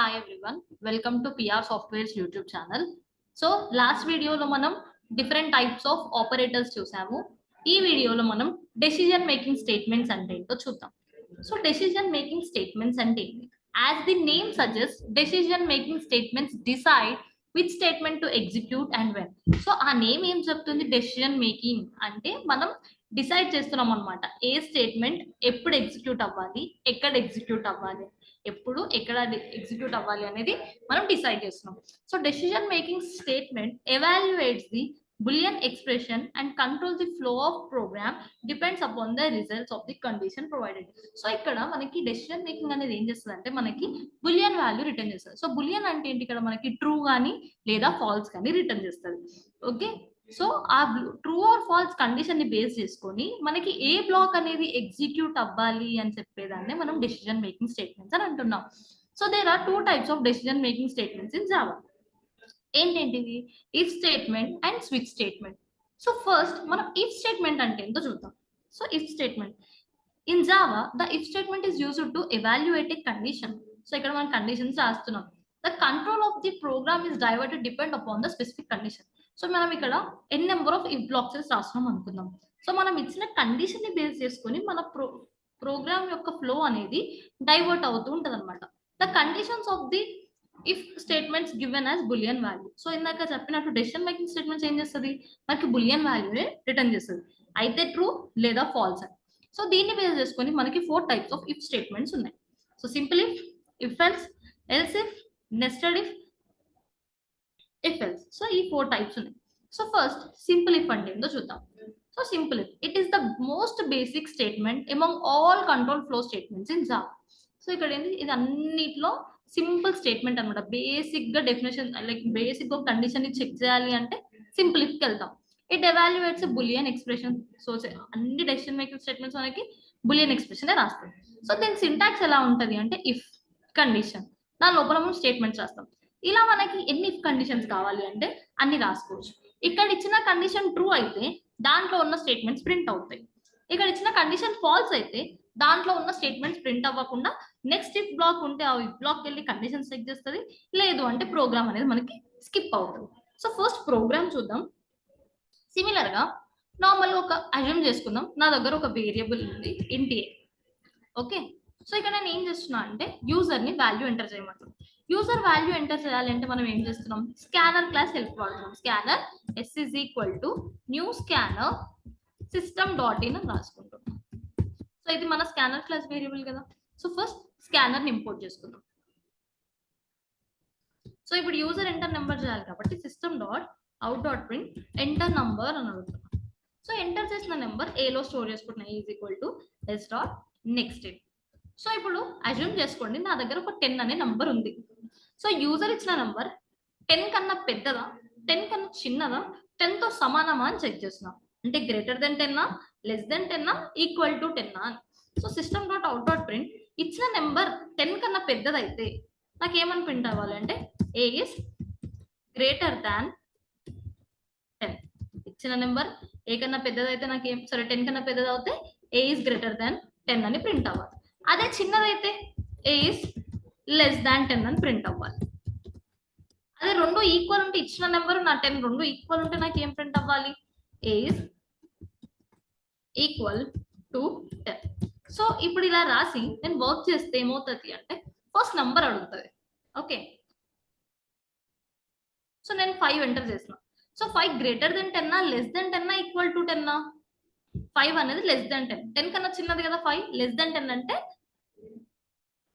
Hi everyone, welcome to PR Software's YouTube channel. So last video లో మనం different types of operators చూసాము. ఈ వీడియోలో మనం డెసిషన్ మేకింగ్ స్టేట్మెంట్స్ అంటే ఏంటో చూద్దాం. సో డెసిషన్ మేకింగ్ స్టేట్మెంట్స్ అంటే ఏంటి? As the name suggests, decision making statements decide which statement to execute and when. So ఆ నేమ్ ఏం చెప్తుంది? డెసిషన్ మేకింగ్ అంటే మనం డిసైడ్ చేస్తున్నాం అనమాట. ఏ స్టేట్మెంట్ ఎప్పుడు ఎగ్జిక్యూట్ అవ్వాలి, ఎక్కడ ఎగ్జిక్యూట్ అవ్వాలి, ఎప్పుడు ఎక్కడ ఎగ్జిక్యూట్ అవ్వాలి అనేది మనం డిసైడ్ చేస్తున్నాం. So decision making statement evaluates the boolean expression and control the flow of program depends upon the results of the condition provided. So ఇక్కడ మనకి డెసిషన్ మేకింగ్ అనేది ఏం చేస్తుంది అంటే మనకి బులియన్ వాల్యూ రిటర్న్ చేస్తుంది. సో బులియన్ అంటే ఏంటి? ఇక్కడ మనకి ట్రూ కానీ లేదా ఫాల్స్ కానీ రిటర్న్ చేస్తుంది. ఓకే, సో ఆ ట్రూ ఆర్ ఫాల్స్ కండిషన్ ని బేస్ చేసుకొని మనకి ఏ బ్లాక్ అనేది ఎగ్జిక్యూట్ అవ్వాలి అని చెప్పేదాన్ని మనం డెసిషన్ మేకింగ్ స్టేట్మెంట్స్ అని అంటున్నాం. So there are two types of decision making statements in Java. ఏంటేంటివి? If statement and switch statement. So first మనం ఇఫ్ స్టేట్మెంట్ అంటే ఏంటో చూద్దాం. So if statement in Java the if statement is used to evaluate a condition. So ఇక్కడ మనం conditions రాస్తున్నాం. The control of the program is diverted depend upon the specific condition. So మనం ఇక్కడ N number of if blocks రాస్తున్నాం అనుకుందాం. So మనం ఇచ్చిన condition ని బేస్ చేసుకొని మన ప్రోగ్రామ్ యొక్క ఫ్లో అనేది డైవర్ట్ అవుతూ ఉంటది అనమాట. The conditions of the if statements given as boolean value. So ఇందాక చెప్పినట్టు డెసిషన్ మేకింగ్ స్టేట్మెంట్స్ ఏం చేస్తుంది? మనకి బులియన్ వాల్యూనే రిటర్న్ చేస్తుంది, అయితే ట్రూ లేదా ఫాల్స్ అని. సో దీన్ని బేస్ చేసుకొని మనకి 4 టైప్స్ ఆఫ్ ఇఫ్ స్టేట్మెంట్స్ ఉన్నాయి. So simple if else, else if, nested if else. So ఈ 4 టైప్స్ ఉన్నాయి. సో ఫస్ట్ సింపుల్ ఇఫ్ అంటే ఏంటో చూద్దాం. So simple if it is the most basic statement among all control flow statements in Java. So ఇక్కడ ఏంటి? ఇది అన్నిట్లో simple statement అనమాట. బేసిక్ గా డెఫినేషన్ లైక్ బేసిక్ గా కండిషన్ ని చెక్ చేయాలి అంటే సింపుల్ ఇఫ్ కి వెళ్తాం. It evaluates boolean expression. So అన్ని డెసిషన్ మేకింగ్ స్టేట్మెంట్స్ మనకి బులియన్ ఎక్స్ప్రెషన్ రాస్తాం. సో దీని సింటాక్స్ ఎలా ఉంటది అంటే ఇఫ్ కండిషన్, దాని లోపల మనం స్టేట్మెంట్స్ రాస్తాం. ఇలా మనకి ఎన్ని ఇఫ్ కండిషన్స్ కావాలి అంటే అన్ని రాసుకోవచ్చు. ఇక్కడ ఇచ్చిన కండిషన్ ట్రూ అయితే దాంట్లో ఉన్న స్టేట్మెంట్స్ ప్రింట్ అవుతాయి. ఇక్కడ ఇచ్చిన కండిషన్ ఫాల్స్ అయితే దాంట్లో ఉన్న స్టేట్మెంట్స్ ప్రింట్ అవ్వకుండా నెక్స్ట్ ఇఫ్ బ్లాక్ ఉంటే ఆ ఇఫ్ బ్లాక్ వెళ్ళి కండిషన్ చెక్ చేస్తుంది, లేదు అంటే ప్రోగ్రామ్ అనేది మనకి స్కిప్ అవుతుంది. సో ఫస్ట్ ప్రోగ్రామ్ చూద్దాం. సిమిలర్ గా నార్మల్ ఒక అజ్యూమ్ చేసుకుందాం, నా దగ్గర ఒక వేరియబుల్ ఉంది ఇంట్ ఏ. ఓకే, సో ఇక్కడ నేను ఏం చేస్తున్నా అంటే యూజర్ ని వాల్యూ ఎంటర్ చేయమంటున్నాను. యూజర్ వాల్యూ ఎంటర్ చేయాలంటే మనం ఏం చేస్తున్నాం? స్కానర్ క్లాస్ హెల్ప్ వాడుతున్నాం. Scanner S is equal to new scanner system dot in అని రాసుకుంటాం. సో ఇది మన స్కానర్ క్లాస్ వేరియబుల్ కదా. సో ఫస్ట్ స్కానర్ ని ఇంపోర్ట్ చేసుకుందాం. సో ఇప్పుడు యూజర్ ఎంటర్ నెంబర్ చేయాలి కాబట్టి system dot out dot print enter number అని అడుగుతున్నాం. సో ఎంటర్ చేసిన నెంబర్ ఏలో స్టోర్ చేసుకుంటున్నాం. Is equal to S dot next it. So ఇప్పుడు అజ్యూమ్ చేసుకోండి నా దగ్గర ఒక 10 అనే నంబర్ ఉంది. సో యూజర్ ఇచ్చిన నంబర్ 10 కన్నా పెద్దదా, 10 కన్నా చిన్నదా, 10 తో సమానమా అని చెక్ చేస్తున్నాం. అంటే greater than 10 less than 10 equal to 10 అని. So system dot out dot print ఇచ్చిన నెంబర్ 10 కన్నా పెద్దదైతే నాకు ఏమని ప్రింట్ అవ్వాలి అంటే ఏ ఇస్ గ్రేటర్ దాన్ 10. ఇచ్చిన నెంబర్ ఏ కన్నా పెద్దదైతే నాకు ఏం 10 కన్నా పెద్దది అవుతే ఏ ఇస్ గ్రేటర్ దాన్ 10 అని ప్రింట్ అవ్వాలి. అదే చిన్నదైతే ఏ ఇస్ లెస్ దాన్ 10 అని ప్రింట్ అవ్వాలి. అదే రెండు ఈక్వల్ ఉంటే ఇచ్చిన నెంబర్ నా 10 రెండు ఈక్వల్ ఉంటే నాకు ఏం ప్రింట్ అవ్వాలి? A is equal to 10. So ఇప్పుడు ఇలా రాసి నేను వర్క్ చేస్తే ఏమవుతుంది అంటే ఫస్ట్ నంబర్ అడుగుతుంది. ఓకే, సో నేను 5 ఎంటర్ చేసిన. So 5 greater than 10 less than 10 equal to 10? 5 అనేది లెస్ దెన్ 10. 10 కన్నా చిన్నది కదా 5. లెస్ దెన్ 10 అంటే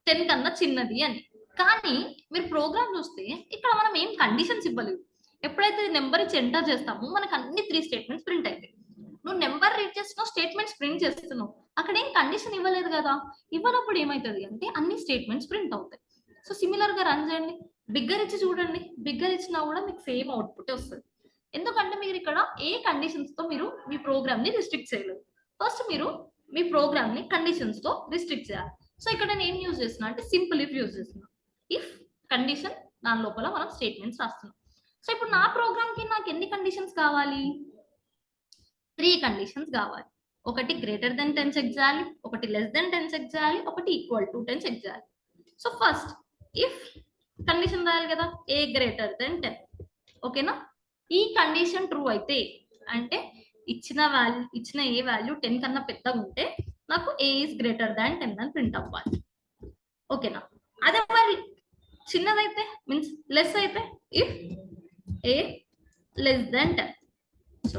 10 కన్నా చిన్నది అని. కానీ మీరు ప్రోగ్రామ్ చూస్తే ఇక్కడ మనం ఏం కండిషన్స్ ఇవ్వలేదు. ఎప్పుడైతే నెంబర్ ఇచ్చి ఎంటర్ చేస్తామో మనకు అన్ని 3 స్టేట్మెంట్స్ ప్రింట్ అవుతాయి. నువ్వు నెంబర్ రీడ్ చేస్తున్నావు, స్టేట్మెంట్స్ ప్రింట్ చేస్తున్నావు, అక్కడ ఏం కండిషన్ ఇవ్వలేదు కదా. ఇవ్వనప్పుడు ఏమవుతుంది అంటే అన్ని స్టేట్మెంట్స్ ప్రింట్ అవుతాయి. సో సిమిలర్ గా రన్ చేయండి. బిగ్గర్ ఇచ్చి చూడండి, బిగ్గర్ ఇచ్చినా కూడా మీకు సేమ్ అవుట్పుట్ వస్తుంది. ఎందుకంటే మీరు ఇక్కడ ఏ కండిషన్స్ తో మీరు మీ ప్రోగ్రామ్ ని రిస్ట్రిక్ట్ చేయలేదు. ఫస్ట్ మీరు మీ ప్రోగ్రామ్ ని కండిషన్స్ తో రిస్ట్రిక్ట్ చేయాలి. సో ఇక్కడ నేను ఏం యూజ్ చేస్తున్నా అంటే సింపుల్ ఇఫ్ యూజ్ చేస్తున్నా. ఇఫ్ కండిషన్ దాని లోపల మనం స్టేట్మెంట్స్ రాస్తున్నాం. సో ఇప్పుడు నా ప్రోగ్రామ్ కి నాకు ఎన్ని కండిషన్స్ కావాలి? 3 కండిషన్స్ కావాలి. ఒకటి గ్రేటర్ దెన్ 10 చెక్ చేయాలి, ఒకటి లెస్ దెన్ 10 చెక్ చేయాలి, ఒకటి ఈక్వల్ టు 10 చెక్ చేయాలి. సో ఫస్ట్ ఇఫ్ కండిషన్ రాయాలి కదా, ఏ గ్రేటర్ దెన్ 10. ఓకేనా? ఈ కండిషన్ ట్రూ అయితే అంటే ఇచ్చిన ఏ వాల్యూ 10 కన్నా పెద్దగా ఉంటే నాకు ఏ ఈస్ గ్రేటర్ దాన్ 10 అని ప్రింట్ అవ్వాలి. ఓకేనా? అదే మరి చిన్నదైతే మీన్స్ లెస్ అయితే if A less than 10. So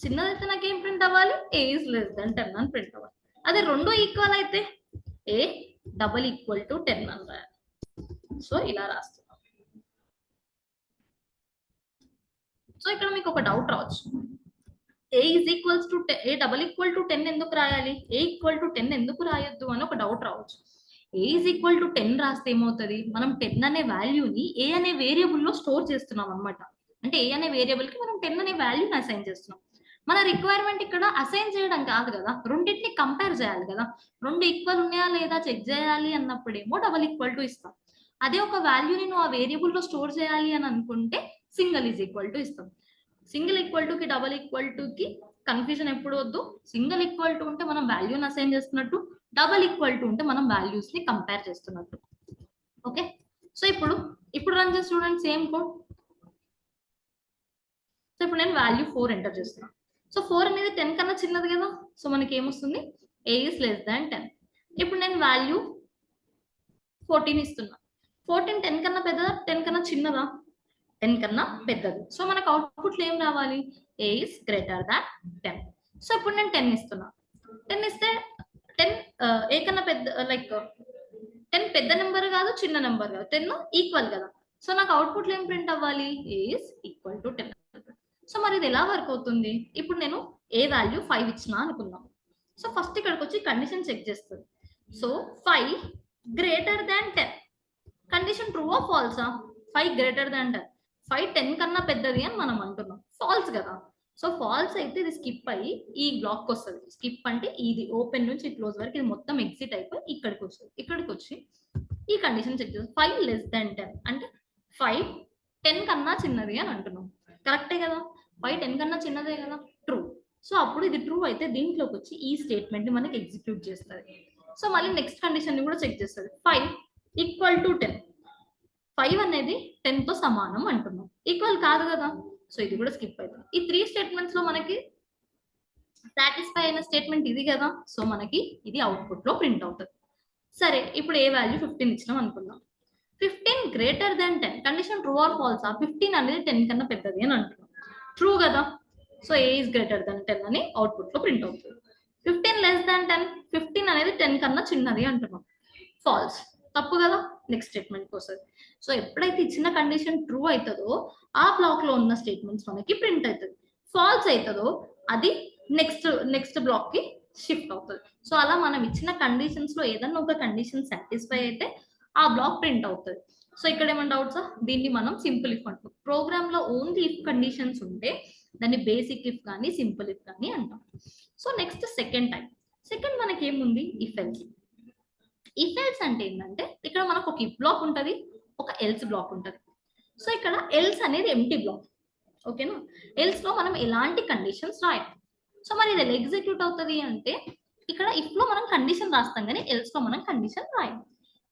చిన్నదైతే నాకు ఏం ప్రింట్ అవ్వాలి, ఏ ఈస్ లెస్ దాన్ 10 అని ప్రింట్ అవ్వాలి. అదే రెండు ఈక్వల్ అయితే ఏ డబల్ ఈక్వల్ టు 10 అని రాయాలి. సో ఇలా రాస్తున్నాం. సో ఇక్కడ మీకు ఒక డౌట్ రావచ్చు, A is equals to A double equal to 10 ఎందుకు రాయాలి, ఏ ఈక్వల్ టు 10 ఎందుకు రాయొద్దు అని ఒక డౌట్ రావచ్చు. ఏ ఈజ్ ఈక్వల్ టు 10 రాస్తే ఏమవుతుంది, మనం 10 అనే వాల్యూని ఏ అనే వేరియబుల్ లో స్టోర్ చేస్తున్నాం అనమాట. అంటే ఏ అనే వేరియబుల్ కి మనం 10 అనే వాల్యూని అసైన్ చేస్తున్నాం. మన రిక్వైర్మెంట్ ఇక్కడ అసైన్ చేయడం కాదు కదా, రెండింటిని కంపేర్ చేయాలి కదా. రెండు ఈక్వల్ ఉన్నాయా లేదా చెక్ చేయాలి అన్నప్పుడేమో డబల్ ఈక్వల్ టు ఇస్తాం. అదే ఒక వాల్యూని నువ్వు ఆ వేరియబుల్ లో స్టోర్ చేయాలి అని అనుకుంటే సింగిల్ ఈజ్ ఈక్వల్ టు ఇస్తాం. సింగిల్ ఈక్వల్ టు కి డబల్ ఈక్వల్ టు కి కన్ఫ్యూజన్ ఎప్పుడు వద్దు. సింగిల్ ఈక్వల్ టు ఉంటే మనం వాల్యూని అసైన్ చేస్తున్నట్టు, డబల్ ఈక్వల్ టు ఉంటే మనం వాల్యూస్ ని కంపేర్ చేస్తున్నట్టు. ఓకే, సో ఇప్పుడు రన్ చేసి చూడండి సేమ్ కోడ్. సో ఇప్పుడు నేను వాల్యూ 4 ఎంటర్ చేస్తున్నాను. సో 4 అనేది 10 కన్నా చిన్నది కదా, సో మనకి ఏమొస్తుంది, ఏ ఇస్ లెస్ దాన్ 10. ఇప్పుడు నేను వాల్యూ 14 ఇస్తున్నా. 14 10 కన్నా పెద్దదా 10 కన్నా చిన్నదా, 10 కన్నా పెద్దది. సో మనకు అవుట్పుట్ ఏం రావాలి, A is greater than 10. So ఇప్పుడు నేను 10 ఇస్తున్నా. 10 ఇస్తే 10 ఏ కన్నా పెద్ద, లైక్ 10 పెద్ద నెంబర్ కాదు చిన్న నెంబర్ కాదు, 10 ఈక్వల్ కదా. సో నాకు అవుట్పుట్ ఏం ప్రింట్ అవ్వాలి, A is equal to 10. So మరి ఇది ఎలా వర్క్ అవుతుంది, ఇప్పుడు నేను ఏ వాల్యూ 5 ఇచ్చినా అనుకుందాం. సో ఫస్ట్ ఇక్కడికి వచ్చి కండిషన్ చెక్ చేస్తుంది. So 5 greater than 10, condition true ఆ ఫాల్సా, 5 గ్రేటర్ దాన్ 10, 5 10 కన్నా పెద్దది అని మనం అంటున్నాం, ఫాల్స్ కదా. సో ఫాల్స్ అయితే ఇది స్కిప్ అయ్యి ఈ బ్లాక్ వస్తుంది. స్కిప్ అంటే ఇది ఓపెన్ నుంచి క్లోజ్ వరకు ఇది మొత్తం ఎగ్జిట్ అయిపోయి ఇక్కడికి వస్తుంది. ఇక్కడికి వచ్చి ఈ కండిషన్ చెక్ చేస్తుంది, 5 లెస్ దాన్ 10 అంటే 5 10 కన్నా చిన్నది అని అంటున్నాం. కరెక్టే కదా, 5 10 కన్నా చిన్నదే కదా, ట్రూ. సో అప్పుడు ఇది ట్రూ అయితే దీంట్లోకి వచ్చి ఈ స్టేట్మెంట్ ని మనకి ఎగ్జిక్యూట్ చేస్తుంది. సో మళ్ళీ నెక్స్ట్ కండిషన్ ని కూడా చెక్ చేస్తుంది, 5 ఈక్వల్ టు 10, 5 అనేది 10 తో సమానం అంటున్నాం, ఈక్వల్ కాదు కదా. సో ఇది కూడా స్కిప్ అవుతుంది. ఈ 3 స్టేట్మెంట్స్ లో మనకి సాటిస్ఫై అయిన స్టేట్మెంట్ ఇది కదా, సో మనకి ఇది అవుట్పుట్ లో ప్రింట్ అవుతుంది. సరే ఇప్పుడు ఏ వాల్యూ 15 ఇచ్చినాం అనుకుందాం. 15 greater than 10, condition true or false, 15 అనేది 10 కన్నా పెద్దది అని అంటున్నాం, ట్రూ కదా. So A is greater than 10 అని అవుట్పుట్ లో ప్రింట్ అవుతుంది. 15 లెస్ దాన్ 10, 15 అనేది 10 కన్నా చిన్నది అంటున్నాం, ఫాల్స్, తప్పు కదా. నెక్స్ట్ స్టేట్మెంట్ వస్తుంది. సో ఎప్పుడైతే ఇచ్చిన కండిషన్ ట్రూ అవుతుందో ఆ బ్లాక్ లో ఉన్న స్టేట్మెంట్స్ మనకి ప్రింట్ అవుతుంది. ఫాల్స్ అవుతుందో అది నెక్స్ట్ బ్లాక్ కి షిఫ్ట్ అవుతుంది. సో అలా మనం ఇచ్చిన కండిషన్స్ లో ఏదన్నా ఒక కండిషన్ సాటిస్ఫై అయితే ఆ బ్లాక్ ప్రింట్ అవుతుంది. సో ఇక్కడ ఏమైనా డౌట్సా, దీన్ని మనం సింపుల్ ఇఫ్ అంటాం. ప్రోగ్రామ్ లో ఓన్లీ ఇఫ్ కండిషన్స్ ఉంటే దాన్ని బేసిక్ ఇఫ్ కానీ సింపుల్ ఇఫ్ కానీ అంటాం. So next second type. Second మనకి ఏముంది, ఇఫ్ ఎల్స్. ఇఫ్ ఎల్స్ అంటే ఏంటంటే ఇక్కడ మనకు ఒక ఇఫ్ బ్లాక్ ఉంటుంది, ఒక ఎల్స్ బ్లాక్ ఉంటుంది. సో ఇక్కడ ఎల్స్ అనేది ఎంటీ బ్లాక్. ఓకేనా, ఎల్స్ లో మనం ఎలాంటి కండిషన్స్ రాయం. సో మరి ఇది ఎగ్జిక్యూట్ అవుతుంది అంటే ఇక్కడ ఇఫ్ లో మనం కండిషన్ రాస్తాం కానీ ఎల్స్ లో మనం కండిషన్ రాయం.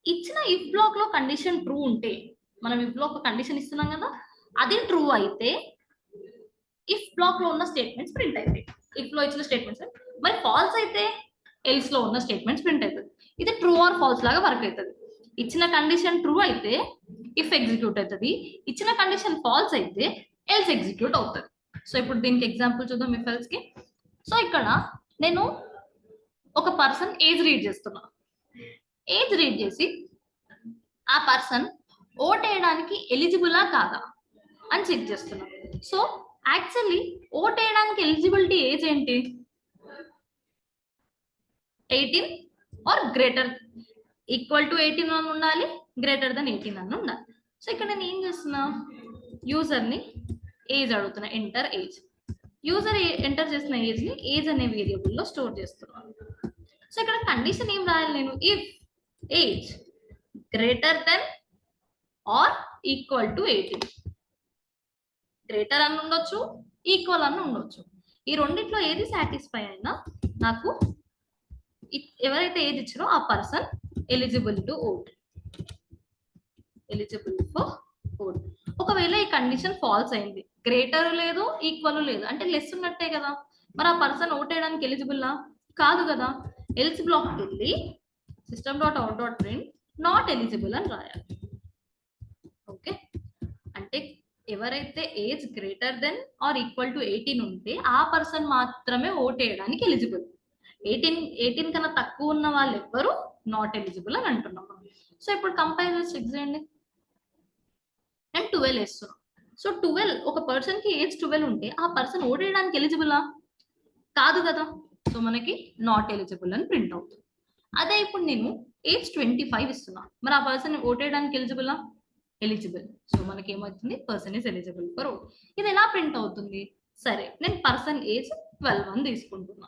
ఇచ్చిన ఇఫ్ బ్లాక్ లో కండిషన్ ట్రూ ఉంటే, మనం ఇఫ్ లో ఒక కండిషన్ ఇస్తున్నాం కదా, అది ట్రూ అయితే ఇఫ్ బ్లాక్ లో ఉన్న స్టేట్మెంట్స్ ప్రింట్ అవుతాయి, ఇఫ్ లో ఇచ్చిన స్టేట్మెంట్స్. మరి ఫాల్స్ అయితే ఎల్స్ లో ఉన్న స్టేట్మెంట్స్ ప్రింట్ అవుతుంది. ఇది ట్రూ ఆర్ ఫాల్స్ లాగా వర్క్ అవుతుంది. ఇచ్చిన కండిషన్ ట్రూ అయితే ఇఫ్ ఎగ్జిక్యూట్ అవుతుంది, ఇచ్చిన కండిషన్ ఫాల్స్ అయితే ఎల్స్ ఎగ్జిక్యూట్ అవుతుంది. సో ఇప్పుడు దీనికి ఎగ్జాంపుల్ చూద్దాం ఇఫ్ ఎల్స్ కి. సో ఇక్కడ నేను ఒక పర్సన్ ఏజ్ రీడ్ చేస్తున్నా. ఏజ్ రీడ్ చేసి ఆ పర్సన్ ఓట్ వేయడానికి ఎలిజిబులా కాదా అని చెక్ చేస్తున్నా. సో యాక్చువల్లీ ఓట్ వేయడానికి ఎలిజిబిలిటీ ఏజ్ ఏంటి, 18 ఆర్ గ్రేటర్ ఈక్వల్ టు 18 అని ఉండాలి, గ్రేటర్ దెన్ 18 అని ఉండాలి. సో ఇక్కడ నేను ఏం చేస్తున్నా, యూజర్ ని ఏజ్ అడుగుతున్నా, ఎంటర్ ఏజ్. యూజర్ ఎంటర్ చేసిన ఏజ్ ని ఏజ్ అనే వేరియబుల్ లో స్టోర్ చేస్తున్నాను. సో ఇక్కడ కండిషన్ ఏం రాయాలి నేను, if age greater then or equal to 18. Greater అని ఉండొచ్చు, ఈక్వల్ అని ఉండొచ్చు. ఈ రెండిట్లో ఏది సాటిస్ఫై అయినా నాకు ఎవరైతే ఏజ్ ఇచ్చారో ఆ person eligible to vote, eligible for 4. ఒకవేళ ఈ కండిషన్ ఫాల్స్ అయింది, గ్రేటర్ లేదు ఈక్వల్ లేదు అంటే లెస్ ఉన్నట్టే కదా, మరి ఆ పర్సన్ ఓట్ వేయడానికి ఎలిజిబుల్లా కాదు కదా. ఎల్స్ బ్లాక్ వెళ్ళి system dot out dot print not eligible అని రాయాలి. ఓకే, అంటే ఎవరైతే age greater then or equal to 18 ఉంటే ఆ పర్సన్ మాత్రమే ఓట్ వేయడానికి ఎలిజిబుల్. 18 కన్నా తక్కువ ఉన్న వాళ్ళు ఎవ్వరు నాట్ ఎలిజిబుల్ అని అంటున్నాం. సో ఇప్పుడు కంపేర్ చేసి చెక్ చేయండి. నేను 12 వేస్తున్నాను. సో 12 ఒక పర్సన్ కి ఏజ్ 12 ఉంటే ఆ పర్సన్ ఓట్ వేయడానికి ఎలిజిబులా కాదు కదా. సో మనకి నాట్ ఎలిజిబుల్ అని ప్రింట్ అవుతుంది. అదే ఇప్పుడు నేను ఏజ్ 25 ఇస్తున్నా, మరి ఆ పర్సన్ ఓట్ వేయడానికి ఎలిజిబులా ఎలిజిబుల్. సో మనకి ఏమవుతుంది, person is eligible for vote. ఇది ఎలా ప్రింట్ అవుతుంది, సరే నేను పర్సన్ ఏజ్ 12 అని తీసుకుంటున్నా.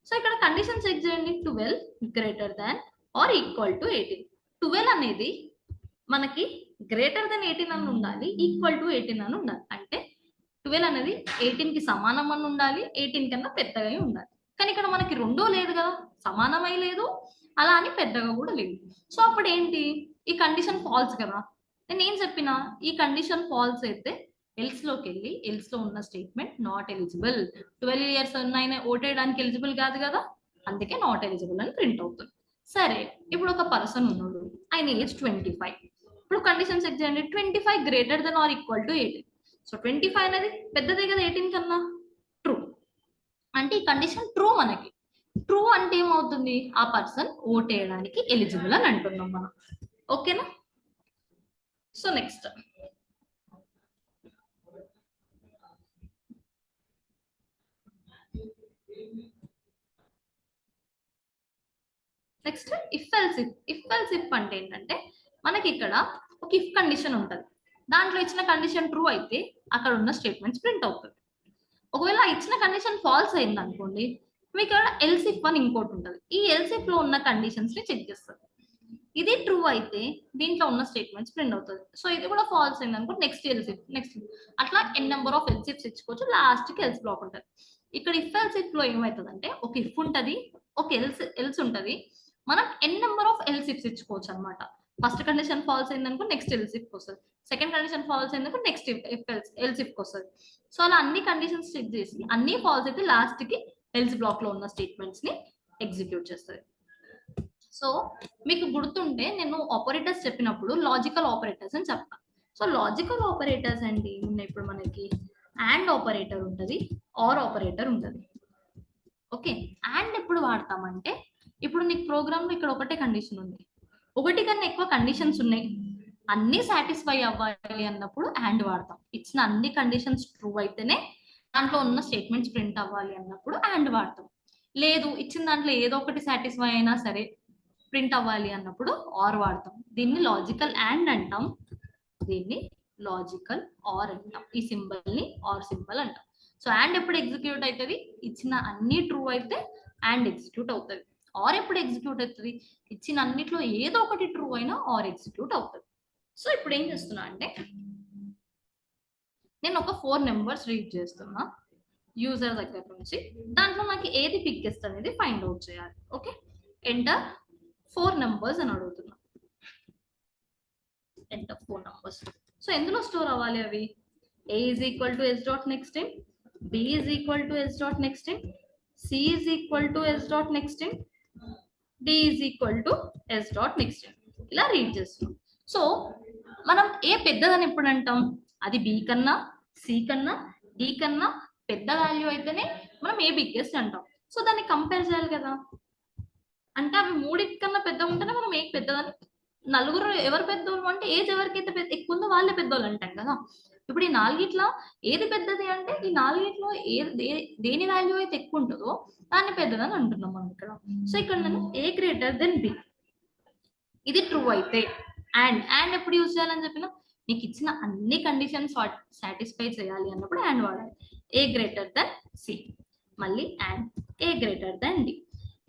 సో ఇక్కడ కండిషన్ చెక్ చేయండి, 12 greater than or equal to 18. 12 అనేది మనకి గ్రేటర్ దెన్ 18 అని ఉండాలి, ఈక్వల్ టు 18 అని ఉండాలి. అంటే 12 అనేది 18 కి సమానం అని ఉండాలి, 18 కన్నా పెద్దగా ఉండాలి. కానీ ఇక్కడ మనకి రెండో లేదు కదా, సమానమై లేదు అలా అని పెద్దగా కూడా లేదు. సో అప్పుడు ఏంటి, ఈ కండిషన్ ఫాల్స్ కదా. నేను ఏం చెప్పినా, ఈ కండిషన్ ఫాల్స్ అయితే ఎల్స్ లోకి వెళ్ళి ఎల్స్ లో ఉన్న స్టేట్మెంట్ నాట్ ఎలిజిబుల్. 12 ఇయర్స్ ఉన్న ఓట్ వేయడానికి ఎలిజిబుల్ కాదు కదా, అందుకే నాట్ ఎలిజిబుల్ అని ప్రింట్ అవుతుంది. సరే ఇప్పుడు ఒక పర్సన్ ఉన్నాడు, ఆయన ఏజ్ 25. ఇప్పుడు కండిషన్ చెక్ చేయండి, 25 greater then or equal to 18. So 25 అనేది పెద్దదే కదా 18 కన్నా, ట్రూ. అంటే ఈ కండిషన్ ట్రూ. మనకి ట్రూ అంటే ఏమవుతుంది, ఆ పర్సన్ ఓట్ వేయడానికి ఎలిజిబుల్ అని అంటున్నాం మనం. ఓకేనా. So next if else if. If else if అంటే ఏంటంటే మనకి ఇక్కడ ఒక ఇఫ్ కండిషన్ ఉంటుంది, దాంట్లో ఇచ్చిన కండిషన్ ట్రూ అయితే అక్కడ ఉన్న స్టేట్మెంట్స్ ప్రింట్ అవుతుంది. ఒకవేళ ఇచ్చిన కండిషన్ ఫాల్స్ అయింది అనుకోండి, మీకు ఇక్కడ ఎల్స్ ఇఫ్ అని ఇంకోటి ఉంటుంది, ఈ ఎల్స్ ఇఫ్ లో ఉన్న కండిషన్స్ ని చెక్ చేస్తారు. ఇది ట్రూ అయితే దీంట్లో ఉన్న స్టేట్మెంట్స్ ప్రింట్ అవుతుంది. సో ఇది కూడా ఫాల్స్ అయింది అనుకో, నెక్స్ట్ ఎల్స్ ఇఫ్, నెక్స్ట్ అట్లా ఎన్ నెంబర్ ఆఫ్ ఎల్స్ ఇఫ్స్ ఇచ్చుకోవచ్చు, లాస్ట్ కి ఎల్స్ బ్లాక్ ఉంటుంది. ఇక్కడ ఇఫ్ ఎల్స్ ఇఫ్ లో ఏమవుతుంది అంటే ఒక ఇఫ్ ఉంటుంది, ఒక ఎల్స్ ఉంటుంది, మనం N number of else ifs ఇచ్చుకోవచ్చు అనమాట. ఫస్ట్ కండిషన్ ఫాల్స్ అయిందనుకో నెక్స్ట్ ఎల్స్ ఇఫ్ వస్తుంది, సెకండ్ కండిషన్ ఫాల్స్ అయిందనుకో నెక్స్ట్ ఎల్స్ ఇఫ్ వస్తుంది. సో అలా అన్ని కండిషన్స్ చెక్ చేసి అన్ని ఫాల్స్ అయితే లాస్ట్ కి ఎల్స్ బ్లాక్ లో ఉన్న స్టేట్మెంట్స్ ని ఎగ్జిక్యూట్ చేస్తుంది. సో మీకు గుర్తుంటే నేను ఆపరేటర్స్ చెప్పినప్పుడు లాజికల్ ఆపరేటర్స్ అని చెప్తాను. సో లాజికల్ ఆపరేటర్స్ అంటే ఏమున్నాయి, ఇప్పుడు మనకి అండ్ ఆపరేటర్ ఉంటుంది, ఆర్ ఆపరేటర్ ఉంటుంది. ఓకే, అండ్ ఎప్పుడు వాడతామంటే ఇప్పుడు నీకు ప్రోగ్రామ్ లో ఇక్కడ ఒకటే కండిషన్ ఉంది, ఒకటి కన్నా ఎక్కువ కండిషన్స్ ఉన్నాయి, అన్ని సాటిస్ఫై అవ్వాలి అన్నప్పుడు అండ్ వాడతాం. ఇచ్చిన అన్ని కండిషన్స్ ట్రూ అయితేనే దాంట్లో ఉన్న స్టేట్మెంట్స్ ప్రింట్ అవ్వాలి అన్నప్పుడు అండ్ వాడతాం. లేదు ఇచ్చిన దాంట్లో ఏదో ఒకటి సాటిస్ఫై అయినా సరే ప్రింట్ అవ్వాలి అన్నప్పుడు ఆర్ వాడతాం. దీన్ని లాజికల్ అండ్ అంటాం, దీన్ని లాజికల్ ఆర్ అంటాం. ఈ సింబల్ ని ఆర్ సింబల్ అంటాం. సో అండ్ ఎప్పుడు ఎగ్జిక్యూట్ అవుతుంది, ఇచ్చిన అన్ని ట్రూ అయితే అండ్ ఎగ్జిక్యూట్ అవుతుంది. ఆర్ ఎప్పుడు ఎగ్జిక్యూట్ అవుతుంది, ఇచ్చిన అన్నిట్లో ఏదో ఒకటి ట్రూ అయినా ఆర్ ఎగ్జిక్యూట్ అవుతుంది. సో ఇప్పుడు ఏం చేస్తున్నా అంటే నేను ఒక 4 నెంబర్స్ రీడ్ చేస్తున్నా యూజర్ దగ్గర నుంచి, దాంట్లో నాకు ఏది బిగ్గెస్ట్ అనేది ఫైండ్ అవుట్ చేయాలి. ఓకే, ఎంటర్ 4 నెంబర్స్ అని అడుగుతున్నా, ఎంటర్ 4 నెంబర్స్. సో ఎందులో స్టోర్ అవ్వాలి అవి, a is equal to s dot next in, b is equal to s dot next in, c is equal to s dot next in, d is equal to s dot next in. ఇలా read చేస్తున్నాం. So మనం ఏ పెద్దదని ఎప్పుడు అంటాం, అది b కన్నా c కన్నా d కన్నా పెద్ద వాల్యూ అయితేనే మనం ఏ బిగ్గెస్ట్ అంటాం. సో దాన్ని కంపేర్ చేయాలి కదా, అంటే అవి మూడింటి కన్నా పెద్దగా ఉంటేనే మనం ఏ పెద్దదని. నలుగురు ఎవరు పెద్దోళ్ళు అంటే ఏజ్ ఎవరికైతే ఎక్కువ ఉందో వాళ్ళే పెద్దోళ్ళు అంటాం కదా. ఇప్పుడు ఈ నాలుగిట్లో ఏది పెద్దది అంటే ఈ నాలుగిట్లో దేని వాల్యూ అయితే ఎక్కువ ఉంటుందో దాన్ని పెద్దదని అంటున్నాం మనం ఇక్కడ. సో ఇక్కడ నేను ఏ గ్రేటర్ దెన్ బి, ఇది ట్రూ అయితే అండ్ ఎప్పుడు యూజ్ చేయాలని చెప్పిన, నీకు ఇచ్చిన అన్ని కండిషన్స్ సాటిస్ఫై చేయాలి అన్నప్పుడు అండ్ వాడాలి. ఏ గ్రేటర్ దెన్ సి, మళ్ళీ and A greater then D.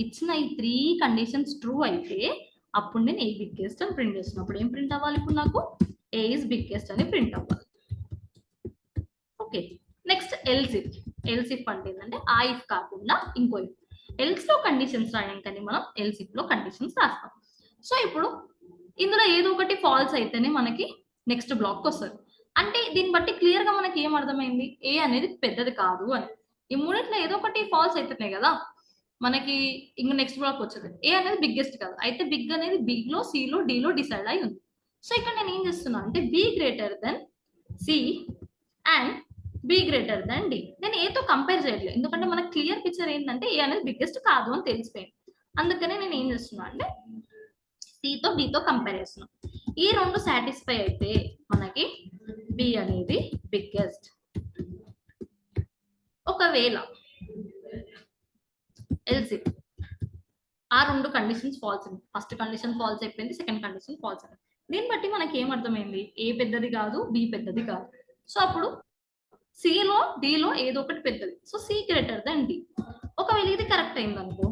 ఇచ్చిన ఈ 3 కండిషన్స్ ట్రూ అయితే అప్పుడు నేను ఏ బిగ్గెస్ట్ అని ప్రింట్ చేస్తున్నప్పుడు ఏం ప్రింట్ అవ్వాలి, ఇప్పుడు నాకు ఏ ఇస్ బిగ్గెస్ట్ అని ప్రింట్ అవ్వాలి. Okay, next else if. Else if అంటే ఏంటంటే ఆ ఇఫ్ కాకుండా ఇంకో ఇఫ్. ఎల్స్ లో కండిషన్స్ రాయడం కానీ మనం ఎల్స్ ఇఫ్ లో కండిషన్స్ రాస్తాం. సో ఇప్పుడు ఇందులో ఏదో ఒకటి ఫాల్స్ అయితేనే మనకి నెక్స్ట్ బ్లాక్ వస్తుంది. అంటే దీన్ని బట్టి క్లియర్ గా మనకి ఏం అర్థమైంది, ఏ అనేది పెద్దది కాదు అని. ఈ మూడిట్లో ఏదో ఒకటి ఫాల్స్ అవుతున్నాయి కదా మనకి. ఇంకా నెక్స్ట్ బ్లాక్ వచ్చేది ఏ అనేది బిగ్గెస్ట్ కాదు, అయితే బిగ్ అనేది బిగ్ లో, సి లో, డి లో డిసైడ్ అయి ఉంది. సో ఇక్కడ నేను ఏం చేస్తున్నా అంటే B greater then C and B greater then D. నేను ఏతో కంపేర్ చేయట్లేదు, ఎందుకంటే మనకు క్లియర్ పిక్చర్ ఏంటంటే ఏ అనేది బిగ్గెస్ట్ కాదు అని తెలిసిపోయింది. అందుకనే నేను ఏం చేస్తున్నా అంటే సితో డితో కంపేర్ చేస్తున్నాం. ఈ రెండు సాటిస్ఫై అయితే మనకి బి అనేది బిగ్గెస్ట్. ఒకవేళ ఎల్సి ఆ రెండు కండిషన్స్ ఫాల్స్ అయింది, ఫస్ట్ కండిషన్ ఫాల్స్ అయిపోయింది, సెకండ్ కండిషన్ ఫాల్స్ అయింది. దీన్ని బట్టి మనకి ఏం అర్థమైంది, ఏ పెద్దది కాదు, బి పెద్దది కాదు. సో అప్పుడు సిలో డిలో ఏదో ఒకటి పెద్దది. So C greater then D. ఒకవేళ ఇది కరెక్ట్ అయింది అనుకో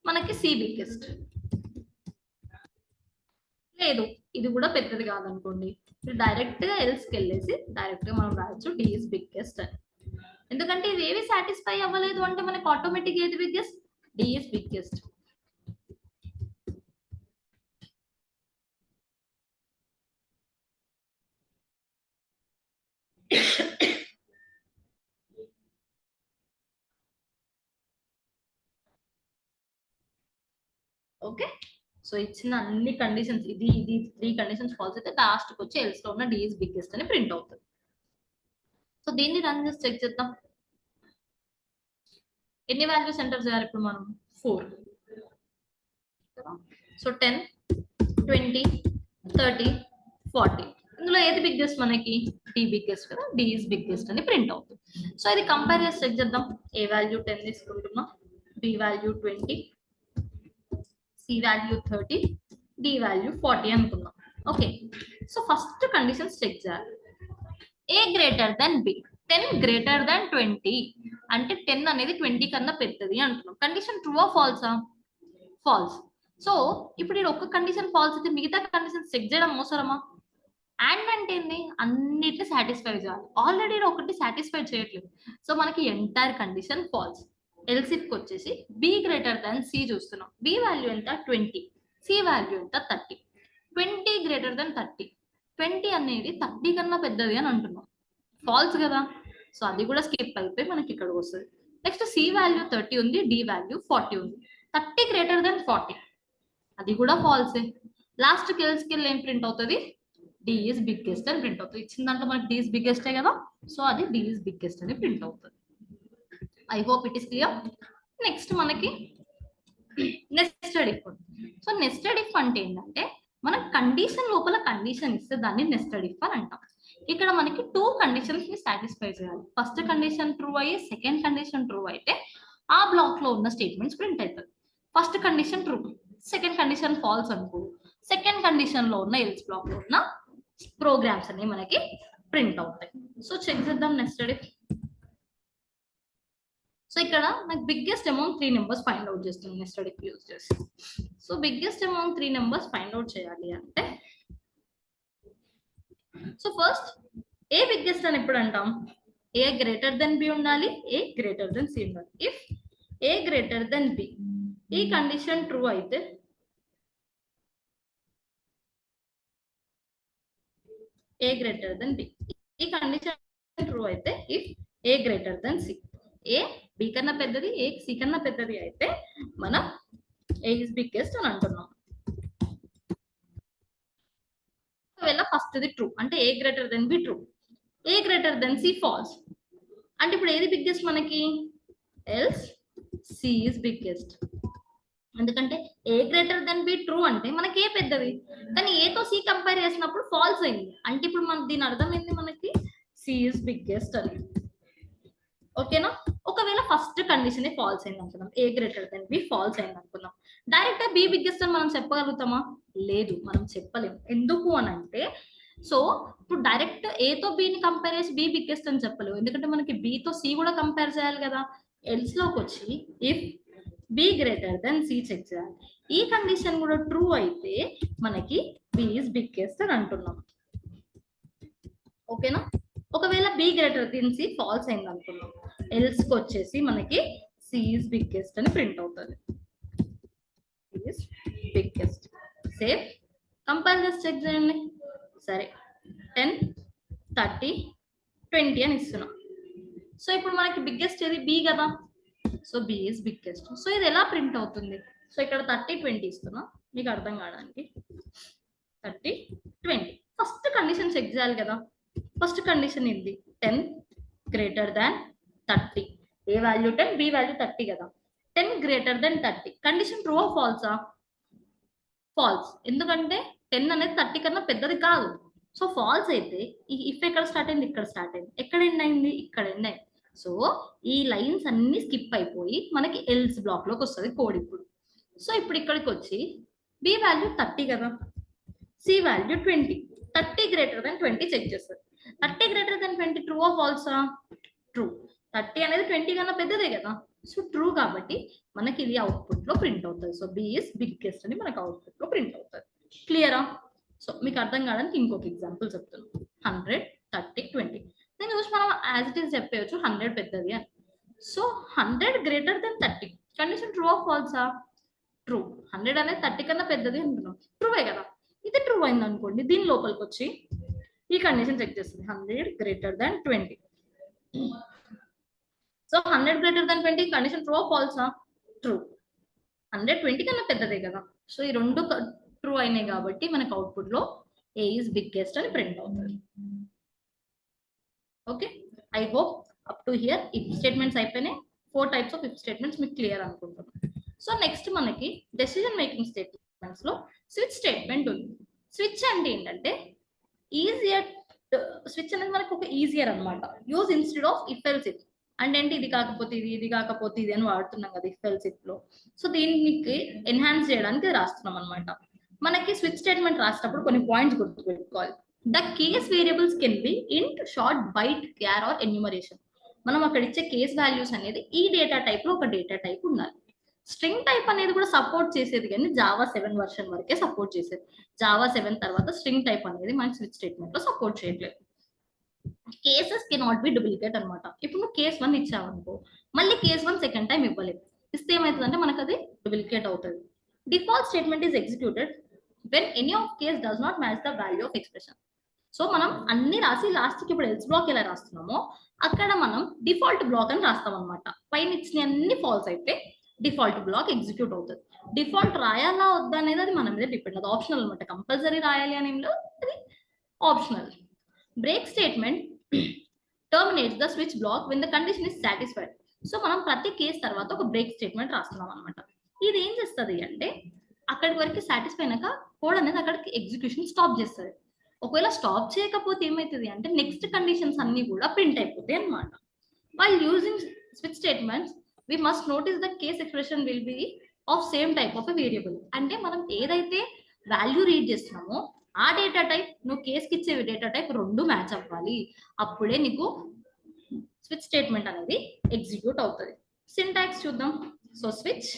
మనకి సి బిగ్గెస్ట్. లేదు ఇది కూడా పెద్దది కాదనుకోండి, డైరెక్ట్ గా ఎల్స్కి వెళ్ళేసి డైరెక్ట్ గా మనం రాయొచ్చు డి ఇస్ బిగ్గెస్ట్ అని. ఎందుకంటే ఇవి ఏవి సాటిస్ఫై అవ్వలేదు అంటే మనకి ఆటోమేటిక్ ఏది biggest, D is biggest. Okay, so ఇచ్చిన అన్ని కండిషన్స్ ఇది 3 కండిషన్స్ ఫాల్స్ అయితే లాస్ట్కి వచ్చి ఎల్స్ లో ఉన్న డి ఇస్ బిగ్గెస్ట్ అని ప్రింట్ అవుతుంది. సో దీన్ని రన్ చేసి చెక్ చేద్దాం. ఎన్ని వాల్యూస్ ఎంటర్ చేయాలి ఇప్పుడు మనం, 4. సో 10, 20, 30, 40. ఇందులో ఏది బిగ్గెస్ట్ మనకి, డి బిగ్గెస్ట్ కదా, డి ఇస్ బిగ్గెస్ట్ అని ప్రింట్ అవుతుంది. సో ఇది కంపేర్ చేసి చెక్ చేద్దాం. ఏ వాల్యూ 10 తీసుకుంటున్నా, B value 20, C value 30, D value 40 అనుకున్నాం. Okay, so first conditions check చేయాలి. A greater then B, 10 greater than 20 అంటే 10 అనేది 20 కన్నా పెద్దది అంటున్నాం. కండిషన్ ట్రూ ఆ ఫాల్సా, ఫాల్స్. సో ఇప్పుడు ఇది ఒక్క కండిషన్ ఫాల్స్ అయితే మిగతా కండిషన్ చెక్ చేయడం అవసరమా? అండ్ అంటే ఏంది, అన్నిటిని సాటిస్ఫై చేయాలి. ఆల్రెడీ ఒకటి సాటిస్ఫై చేయట్లేదు, సో మనకి ఎంటైర్ కండిషన్ ఫాల్స్. ఎల్సిఫ్ వచ్చేసి బి గ్రేటర్ దాన్ సి చూస్తున్నాం. బి వాల్యూ ఎంత 20, సి వాల్యూ ఎంత 30. 20 గ్రేటర్ దాన్ 30, 20 అనేది 30 కన్నా పెద్దది అని అంటున్నాం, ఫాల్స్ కదా. సో అది కూడా స్కిప్ అయిపోయి మనకి ఇక్కడ వస్తుంది. నెక్స్ట్ సి వాల్యూ 30 ఉంది, డి వాల్యూ 40 ఉంది. 30 గ్రేటర్ దాన్ 40 అది కూడా ఫాల్సే. లాస్ట్ కెల్స్కి ఏం ప్రింట్ అవుతుంది, డి ఇస్ బిగ్గెస్ట్ అని ప్రింట్ అవుతుంది. ఇచ్చిన దాంట్లో మనకి డి ఇస్ బిగ్గెస్టే కదా, సో అది డి ఇస్ బిగ్గెస్ట్ అని ప్రింట్ అవుతుంది. I hope it is clear. Next మనకి nested if. So nested if అంటే ఏంటంటే మన కండిషన్ లోపల కండిషన్ ఇస్తే దాన్ని నెస్టెడ్ ఇఫ్ అని అంటాం. ఇక్కడ మనకి 2 కండిషన్స్ ని సాటిస్ఫై చేయాలి. ఫస్ట్ కండిషన్ ట్రూ అయ్యి సెకండ్ కండిషన్ ట్రూ అయితే ఆ బ్లాక్ లో ఉన్న స్టేట్మెంట్స్ ప్రింట్ అవుతుంది. First condition true, second condition falls అనుకో, సెకండ్ కండిషన్ లో ఉన్న ఎల్స్ బ్లాక్ లో ఉన్న ప్రోగ్రామ్స్ అన్ని మనకి ప్రింట్ అవుతాయి. సో చెక్ చేద్దాం నెస్టెడ్ ఇఫ్. సో ఇక్కడ నాకు biggest amount 3 numbers find out చేస్తుంది నెస్టెడ్ ఇఫ్ యూజ్ చేసి. So biggest amount 3 numbers find out చేయాలి అంటే, సో ఫస్ట్ ఏ బిగ్గెస్ట్ అని ఎప్పుడు అంటాం, ఏ గ్రేటర్ దెన్ బి ఉండాలి, ఏ గ్రేటర్ దెన్ సి ఉండాలి. If A greater then B ఈ కండిషన్ ట్రూ అయితే ఏ గ్రేటర్ దెన్ బి, ఈ కండిషన్ ట్రూ అయితే if A greater then C, A B కన్నా పెద్దది, ఏ సి కన్నా పెద్దది అయితే మనం ఏ ఇస్ బిగ్గెస్ట్ అని అంటున్నాం. ఒకవేళ ఫస్ట్ ది ట్రూ అంటే A greater then B true, A greater then C false అంటే ఇప్పుడు ఏది బిగ్గెస్ట్ మనకి, ఎల్స్ సి ఇస్ బిగ్గెస్ట్. ఎందుకంటే A greater then B true అంటే మనకి ఏ పెద్దది, కానీ ఏతో సి కంపేర్ చేసినప్పుడు ఫాల్స్ అయింది. అంటే ఇప్పుడు మనకి దీని అర్థం ఏంది, మనకి సి ఇస్ బిగ్గెస్ట్ అని. ఓకేనా. ఒకవేళ ఫస్ట్ కండిషన్ ఫాల్స్ అయింది అనుకుందాం, ఏ గ్రేటర్ దెన్ బి ఫాల్స్ అయింది అనుకుందాం, డైరెక్ట్ గా బి బిగ్గెస్ట్ అని మనం చెప్పగలుగుతామా? లేదు, మనం చెప్పలేము. ఎందుకు అని అంటే, సో ఇప్పుడు డైరెక్ట్ ఏతో బిని కంపేర్ చేసి బి బిగ్గెస్ట్ అని చెప్పలేము, ఎందుకంటే మనకి బితో సి కూడా కంపేర్ చేయాలి కదా. ఎల్స్ లోకి వచ్చి if B greater then C check చేయాలి. ఈ కండిషన్ కూడా ట్రూ అయితే మనకి బి ఇస్ బిగ్గెస్ట్ అని అంటున్నాం. ఓకేనా. ఒకవేళ B greater then C false అయింది అనుకున్నాం, ఎల్స్ కి వచ్చేసి మనకి సి ఇస్ బిగ్గెస్ట్ అని ప్రింట్ అవుతుంది. Biggest safe. కంపేర్ చేసి చెక్ చేయండి. సరే 10, 30, 20 అని ఇస్తున్నాం. సో ఇప్పుడు మనకి బిగ్గెస్ట్ ఏది బి కదా, so B is biggest. So ఇది ఎలా ప్రింట్ అవుతుంది? సో ఇక్కడ 30, 20 ఇస్తున్నా మీకు అర్థం కావడానికి. 30, 20 ఫస్ట్ కండిషన్ చెక్ చేయాలి కదా. ఫస్ట్ కండిషన్ ఏంది? 10 greater than 30. A value 10, B value 30 కదా. 10 greater than 30 condition true or ఫాల్సా? ఫాల్స్. ఎందుకంటే 10 అనేది 30 కన్నా పెద్దది కాదు. సో ఫాల్స్ అయితే ఈ ఇఫ్ ఎక్కడ స్టార్ట్ అయింది? ఇక్కడ స్టార్ట్ అయింది. ఎక్కడ ఎండ్ అయింది? ఇక్కడ ఎండ్ అయింది. సో ఈ లైన్స్ అన్ని స్కిప్ అయిపోయి మనకి ఎల్స్ బ్లాక్ లోకి వస్తుంది కోడ్ ఇప్పుడు. సో ఇప్పుడు ఇక్కడికి వచ్చి బి వాల్యూ 30 కదా, C value 20. 30 greater than 20 check చేస్తారు. 30 greater than 20 ట్రూ ఆర్ ఫాల్సా? ట్రూ. 30 అనేది 20 కన్నా పెద్దదే కదా, సో ట్రూ. కాబట్టి మనకి ఇది అవుట్పుట్ లో ప్రింట్ అవుతుంది. సో బి ఇస్ బిగ్గెస్ట్ అని మనకి అవుట్పుట్ లో ప్రింట్ అవుతుంది. క్లియరా? సో మీకు అర్థం కావడానికి ఇంకొక ఎగ్జాంపుల్ చెప్తాను. 100, 30, 20 నేను చూసి మనం యాజ్ ఇట్ ఈస్ చెప్పేయచ్చు 100 పెద్దది అని. So 100 greater than 30 condition true or ఫాల్సా? ట్రూ. 100 అనేది 30 కన్నా పెద్దది అంటున్నాం, ట్రూవే కదా. ఇది ట్రూ అయింది అనుకోండి, దీని లోపలికి వచ్చి ఈ కండిషన్ చెక్ చేస్తుంది. 100 greater than 20. So 100 greater than 20 condition true or ఫాల్సా? ట్రూ. 100 20 కన్నా పెద్దదే కదా. సో ఈ రెండు ట్రూ అయినాయి కాబట్టి మనకి అవుట్పుట్ లో ఏ ఈజ్ బిగ్గెస్ట్ అని ప్రింట్ అవుతుంది. Okay, I hope up to hear if statements అయిపోయినాయి. 4 types ఆఫ్ ఇఫ్ స్టేట్మెంట్స్ మీకు క్లియర్ అనుకుంటున్నాను. సో నెక్స్ట్ మనకి డెసిషన్ మేకింగ్ స్టేట్మెంట్స్ లో స్విచ్ స్టేట్మెంట్ ఉంది. స్విచ్ అంటే ఏంటంటే ఈజియర్. స్విచ్ అనేది మనకి ఒక ఈజియర్ అనమాట. Use instead of if else if. అంటే ఇది కాకపోతే ఇది, ఇది కాకపోతే ఇది అని వాడుతున్నాం కదా ఇఫ్ ఎల్స్ ఇఫ్ లో. సో దీనికి ఎన్హాన్స్ చేయడానికి రాస్తున్నాం అనమాట. మనకి స్విచ్ స్టేట్మెంట్ రాసేటప్పుడు కొన్ని పాయింట్స్ గుర్తుపెట్టుకోవాలి. The case variables can be ఇంట్, షార్ట్, బైట్, క్యార్ ఆర్ ఎన్యూమరేషన్. మనం అక్కడ ఇచ్చే కేస్ వాల్యూస్ అనేది ఈ డేటా టైప్ లో ఒక డేటా టైప్ ఉండాలి. స్ట్రింగ్ టైప్ అనేది కూడా సపోర్ట్ చేసేది, కానీ జావా 7 వర్షన్ వరకే సపోర్ట్ చేసేది. జావా 7 తర్వాత స్ట్రింగ్ టైప్ అనేది మన స్విచ్ స్టేట్మెంట్ లో సపోర్ట్ చేయట్లేదు. కేసెస్ కెనాట్ బి డూప్లికేట్ అనమాట. ఇప్పుడు నువ్వు కేస్ 1 ఇచ్చావు అనుకో, మళ్ళీ కేస్ 1 సెకండ్ టైం ఇవ్వలేదు. ఇస్తే ఏమవుతుందంటే మనకు అది డూప్లికేట్ అవుతుంది. Default statement is executed when any of case does not match the value of expression. So మనం అన్ని రాసి లాస్ట్కి ఇప్పుడు ఎల్స్ బ్లాక్ ఎలా రాస్తున్నామో అక్కడ మనం డిఫాల్ట్ బ్లాక్ అని రాస్తాం అనమాట. పైన ఇచ్చిన అన్ని ఫాల్స్ అయితే డిఫాల్ట్ బ్లాక్ ఎగ్జిక్యూట్ అవుతుంది. డిఫాల్ట్ రాయాలా వద్దా అనేది అది మన మీద డిపెండ్. అది ఆప్షనల్ అనమాట. కంపల్సరీ రాయాలి అని అది optional. Break statement terminates the switch block when the condition is satisfied. So మనం ప్రతి కేసు తర్వాత ఒక బ్రేక్ స్టేట్మెంట్ రాస్తున్నాం అనమాట. ఇది ఏం చేస్తుంది అంటే అక్కడి వరకు సాటిస్ఫై అయినాక కోడ్ అనేది అక్కడికి ఎగ్జిక్యూషన్ స్టాప్ చేస్తుంది. ఒకవేళ స్టాప్ చేయకపోతే ఏమవుతుంది అంటే నెక్స్ట్ కండిషన్స్ అన్ని కూడా ప్రింట్ అయిపోతాయి అనమాట. While using switch statements we must notice the case expression will be of same type of a variable. అంటే మనం ఏదైతే వాల్యూ రీడ్ చేస్తున్నామో ఆ డేటా టైప్ నువ్వు కేసుకి ఇచ్చే డేటా టైప్ రెండు మ్యాచ్ అవ్వాలి. అప్పుడే నీకు స్విచ్ స్టేట్మెంట్ అనేది ఎగ్జిక్యూట్ అవుతుంది. సింటాక్స్ చూద్దాం. సో స్విచ్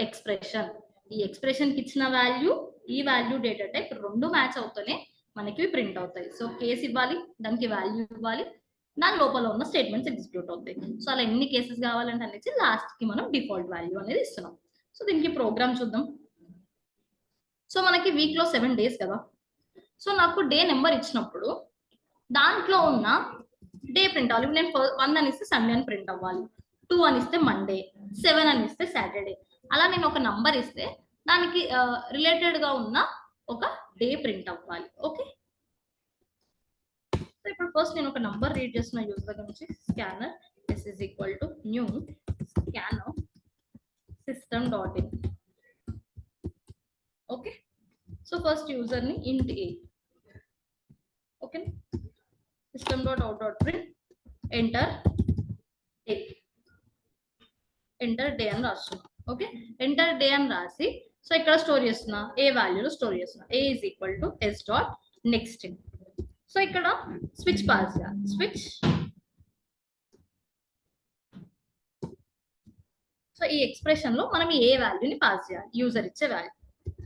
ఎక్స్ప్రెషన్, ఈ ఎక్స్ప్రెషన్ కి ఇచ్చిన వాల్యూ ఈ వాల్యూ డేటా టైప్ రెండు మ్యాచ్ అవుతూనే మనకి ప్రింట్ అవుతాయి. సో కేసు ఇవ్వాలి, దానికి వాల్యూ ఇవ్వాలి, దాని లోపల ఉన్న స్టేట్మెంట్స్ ఎగ్జిక్యూట్ అవుతాయి. సో అలా ఎన్ని కేసెస్ కావాలంటే అనేది లాస్ట్ కి మనం డిఫాల్ట్ వాల్యూ అనేది ఇస్తున్నాం. సో దీనికి ప్రోగ్రామ్ చూద్దాం. సో మనకి వీక్ లో 7 days కదా. సో నాకు డే నెంబర్ ఇచ్చినప్పుడు దాంట్లో ఉన్న డే ప్రింట్ అవ్వాలి. నేను 1 అని ఇస్తే సండే అని ప్రింట్ అవ్వాలి, 2 అని ఇస్తే మండే, 7 అని ఇస్తే సాటర్డే. అలా నేను ఒక నంబర్ ఇస్తే దానికి రిలేటెడ్ గా ఉన్న ఒక డే ప్రింట్ అవ్వాలి. ఓకే, ఇప్పుడు ఫస్ట్ నేను ఒక నంబర్ రీడ్ చేస్తున్న యూజర్ నుంచి. Scanner s is equal to new scanner system.in. Okay, so first user ని int a. Okay, system.out.print enter day అని రాస్తున్నా. ఓకే, ఎంటర్ డే అని రాసి సో ఇక్కడ స్టోర్ చేస్తున్నా, ఏ వాల్యూలో స్టోర్ చేస్తున్నా. a is equal to s dot next. So ఇక్కడ switch pass చేయాలి. స్విచ్, సో ఈ ఎక్స్ప్రెషన్ లో మనం ఏ వాల్యూని పాస్ చేయాలి, యూజర్ ఇచ్చే వాల్యూ.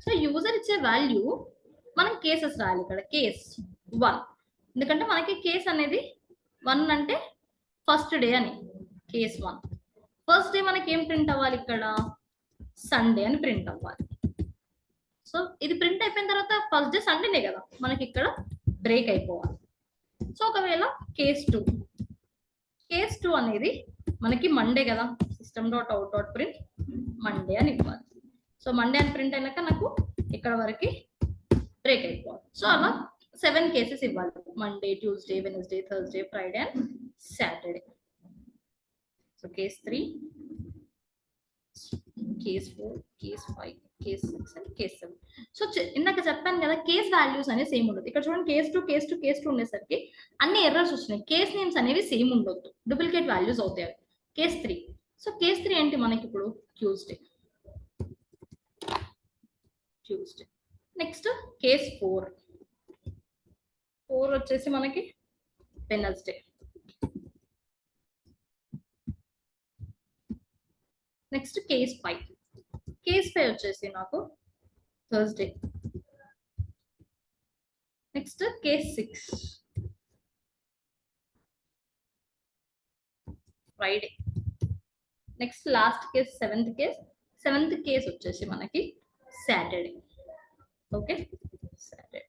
సో యూజర్ ఇచ్చే వాల్యూ మనం కేసెస్ రాయాలి. ఇక్కడ కేస్ 1, ఎందుకంటే మనకి కేస్ అనేది 1 అంటే ఫస్ట్ డే అని. కేస్ 1 ఫస్ట్ డే మనకి ఏం ప్రింట్ అవ్వాలి, ఇక్కడ సండే అని ప్రింట్ అవ్వాలి. సో ఇది ప్రింట్ అయిపోయిన తర్వాత ఫస్ట్ డే సండేనే కదా, మనకి ఇక్కడ బ్రేక్ అయిపోవాలి. సో ఒకవేళ కేస్ 2 అనేది మనకి మండే కదా, system.out.print మండే అని ఇవ్వాలి. సో మండే అని ప్రింట్ అయినాక నాకు ఇక్కడ వరకు బ్రేక్ అయిపోవాలి. సో అలా 7 కేసెస్ ఇవ్వాలి, Monday, Tuesday, Wednesday, Thursday, Friday and Saturday. So case 3, case 4, case 5, case 6 and case 7. So ఇందాక చెప్పాను కదా కేస్ వాల్యూస్ అనేవి సేమ్ ఉండదు. ఇక్కడ చూడండి కేస్ 2 ఉండేసరికి అన్ని ఎర్రర్స్ వస్తున్నాయి. కేస్ నేమ్స్ అనేవి సేమ్ ఉండొద్దు, డూప్లికేట్ వాల్యూస్ అవుతాయి. కేస్ 3, సో కేస్ 3 ఏంటి మనకి ఇప్పుడు ట్యూస్డే. నెక్స్ట్ కేస్ 4 వచ్చేసి మనకి వెనస్డే. నెక్స్ట్ కేస్ 5 వచ్చేసి నాకు Thursday. Next case 6 Friday. Next last case seventh case వచ్చేసి మనకి సాటర్డే. Okay, Saturday.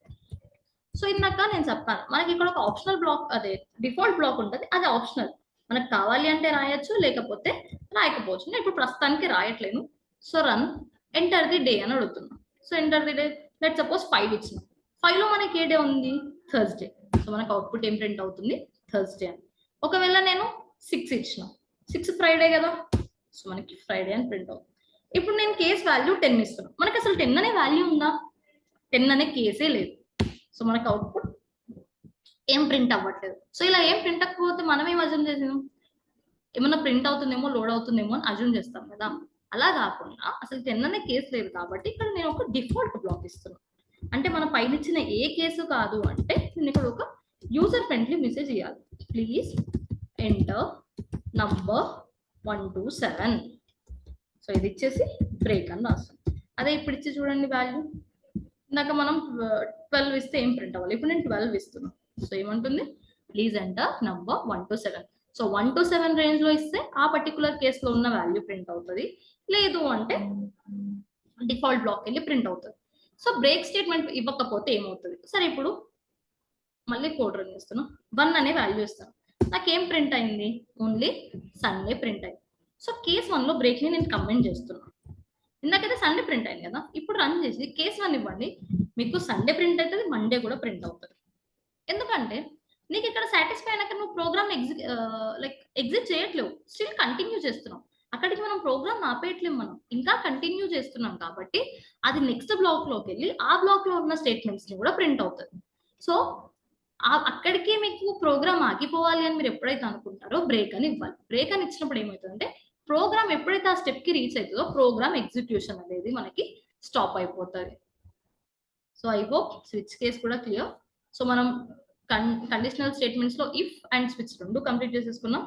సో ఇందాక నేను చెప్పాను మనకి ఇక్కడ ఒక ఆప్షనల్ బ్లాక్, అదే డిఫాల్ట్ బ్లాక్ ఉంటుంది, అది ఆప్షనల్. మనకు కావాలి అంటే రాయొచ్చు, లేకపోతే రాయకపోవచ్చు. నేను ఇప్పుడు ప్రస్తుతానికి రాయట్లేను. So run enter the day అని అడుగుతున్నా. So enter the day, let suppose 5 ఇచ్చిన. 5లో మనకి ఏ డే ఉంది, థర్స్డే. సో మనకు అవుట్పుట్ ఏం ప్రింట్ అవుతుంది, థర్స్డే అని. ఒకవేళ నేను 6 ఇచ్చిన, 6 ఫ్రైడే కదా, సో మనకి ఫ్రైడే అని ప్రింట్ అవుతుంది. ఇప్పుడు నేను కేస్ వాల్యూ 10 ఇస్తున్నాను. మనకి అసలు 10 అనే వాల్యూ ఉందా, 10 అనే కేసే లేదు. సో మనకి అవుట్పుట్ ఏం ప్రింట్ అవ్వట్లేదు. సో ఇలా ఏం ప్రింట్ అవ్వకపోతే మనం ఏం అజ్యూమ్ చేసాం, ఏమన్నా ప్రింట్ అవుతుందేమో, లోడ్ అవుతుందేమో అని అజ్యూమ్ చేస్తాం కదా. అలా కాకుండా అసలు 10 అనే కేసు లేదు కాబట్టి ఇక్కడ నేను ఒక డిఫాల్ట్ బ్లాక్ ఇస్తున్నాను. అంటే మన పైన ఇచ్చిన ఏ కేసు కాదు అంటే నేను ఇక్కడ ఒక యూజర్ ఫ్రెండ్లీ మెసేజ్ ఇవ్వాలి, please enter number 1 to 7. So ఇది ఇచ్చేసి బ్రేక్ అని రాస్తాం. అదే ఇప్పుడు ఇచ్చి చూడండి వాల్యూ, ఇందాక మనం 12 ఇస్తే ఏం ప్రింట్ అవ్వాలి, ఇప్పుడు నేను 12 ఇస్తున్నాను. సో ఏమంటుంది, please enter number 1 to 7. So 1 to 7 range లో ఇస్తే ఆ పర్టికులర్ కేసులో ఉన్న వాల్యూ ప్రింట్ అవుతుంది, లేదు అంటే డిఫాల్ట్ బ్లాక్ వెళ్ళి ప్రింట్ అవుతుంది. సో బ్రేక్ స్టేట్మెంట్ ఇవ్వకపోతే ఏమవుతుంది, సరే ఇప్పుడు మళ్ళీ కోడ్ రన్ చేస్తున్నాం, 1 అనే వాల్యూ ఇస్తాను. నాకేం ప్రింట్ అయింది, ఓన్లీ సండే ప్రింట్ అయింది. సో కేస్ 1లో బ్రేక్ ని నేను కమెంట్ చేస్తున్నాను. ఇందాకైతే సండే ప్రింట్ అయింది కదా, ఇప్పుడు రన్ చేసి కేస్ 1 ఇవ్వండి, మీకు సండే ప్రింట్ అవుతుంది, మండే కూడా ప్రింట్ అవుతుంది. ఎందుకంటే నీకు ఇక్కడ సాటిస్ఫై అయినాక నువ్వు ప్రోగ్రామ్ ఎగ్జిట్ చేయట్లేవు, స్టిల్ కంటిన్యూ చేస్తున్నావు. అక్కడికి మనం ప్రోగ్రామ్ ఆపేయట్లేము, మనం ఇంకా కంటిన్యూ చేస్తున్నాం కాబట్టి అది నెక్స్ట్ బ్లాక్ లోకి వెళ్ళి ఆ బ్లాక్ లో ఉన్న స్టేట్మెంట్స్ ని కూడా ప్రింట్ అవుతుంది. సో అక్కడికి మీకు ప్రోగ్రామ్ ఆగిపోవాలి అని మీరు ఎప్పుడైతే అనుకుంటారో బ్రేక్ అని ఇవ్వాలి. బ్రేక్ అని ఇచ్చినప్పుడు ఏమవుతుందంటే ప్రోగ్రామ్ ఎప్పుడైతే ఆ స్టెప్ కి రీచ్ అవుతుందో ప్రోగ్రామ్ ఎగ్జిక్యూషన్ అనేది మనకి స్టాప్ అయిపోతుంది. So I hope switch case కూడా క్లియర్. సో మనం కండిషనల్ స్టేట్మెంట్స్ లో ఇఫ్ అండ్ స్విచ్ రెండు కంప్లీట్ చేసేసుకున్నాం.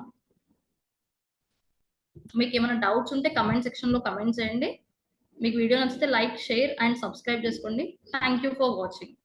మీకు ఏమైనా డౌట్స్ ఉంటే కమెంట్ సెక్షన్ లో కమెంట్ చేయండి. మీకు వీడియో నచ్చితే లైక్, షేర్ అండ్ సబ్స్క్రైబ్ చేసుకోండి. Thank you for watching.